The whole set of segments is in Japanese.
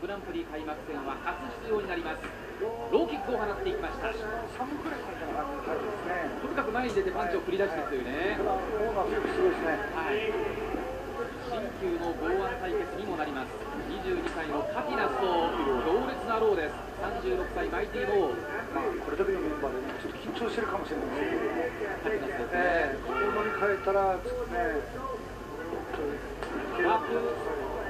グランプリ開幕戦は初出場になります。ローキックを放っていきました。とにかく前に出てパンチを繰り出していくというね。はい、新旧の剛腕対決にもなります。22歳のカティナスと強烈なローです。36歳マイティーモー。これだけのメンバーでちょっと緊張してるかもしれないですけど、カティナスですね。ここ乗り換えたらね、ワープ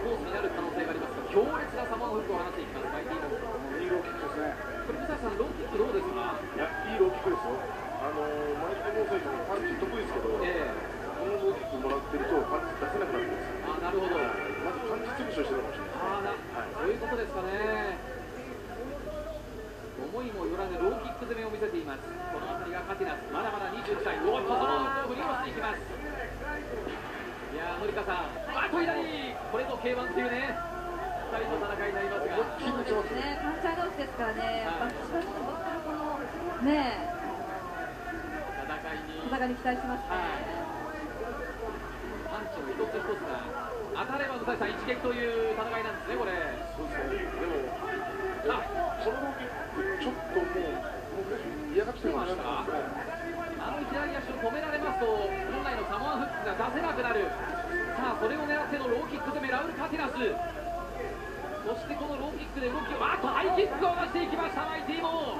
コースになる可能性がありますが、強烈なサモンフックを放っていきます。マイティーモー。いいローキックですね。これ、武蔵さん、ローキックどうですか？いや、いいローキックですよ。マイティーモー選手もパンチ得意ですけど、このローキックもらってるとパンチ出せなくなってます。なるほど。まずパンチ潰しをしてるかもしれないです。そういうことですかね。思いもよらぬローキック攻めを見せています。この辺りがカティナス、まだまだ22歳。おっと、その振り下ろしていきます。いやー、のりかさん、左、これぞ K1 っていうね、2人の戦いになりますが、そうですね、パンチャー同士ですからね、やっぱしばらくこのね戦いに期待しますね。パンチの一つ一つが当たれば、武蔵さん、一撃という戦いなんですね、これ。そうですね。でも、このローキック、ちょっともう嫌がってました。左足を止められますと、本来のサモアフックが出せなくなる。さあ、それを狙ってのローキック攻め、ラウル・カティナス。そしてこのローキックで動きを、ハイキックを出していきました、マイティも。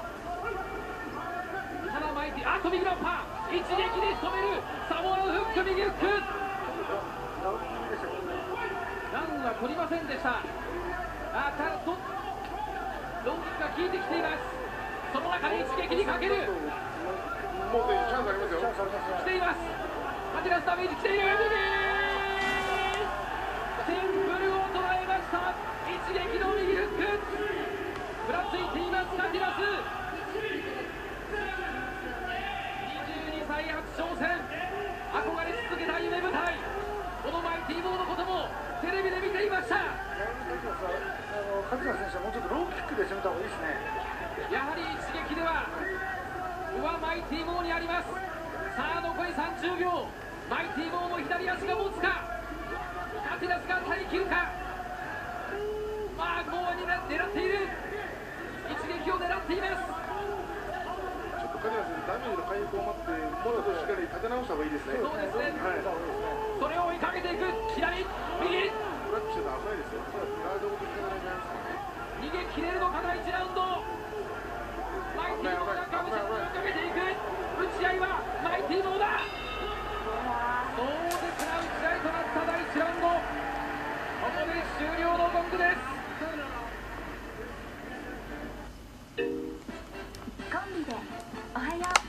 ただマイティ、右のパン、一撃で仕留める、サモアフック、右フック。ダウンは取りませんでした。ローキックが効いてきています。その中に一撃にかける。もうチャンスありますよ。来ています。カティナスダメージ来ている。シンプルを捉えました。一撃の右フック。ふらついていますカティナス。22歳初挑戦。憧れ続けた夢舞台。このマイティーモーのこともテレビで見ていました。カティナス選手はもうちょっとローキックで攻めた方がいいですね。やはり一撃では上マイティーモーにあります。さあ残り30秒。マイティーモーも左足が持つか、カティナスが耐え切るか。ゴーに狙っている。一撃を狙っています。ちょっとカティナスダメージの回復を待って、もうちょっとしっかり立て直した方がいいですね。そうですね。それを追いかけていく。左、右。フラッグしてたら危ないですよ。ガードをぶつけられない。逃げ切れるのか、第1ラウンド。マイティーモーがかけていく。打ち合いはマイティーモーだ。壮絶な打ち合いとなった第1ラウンド。ここで終了のゴングです。コンビでおはよう。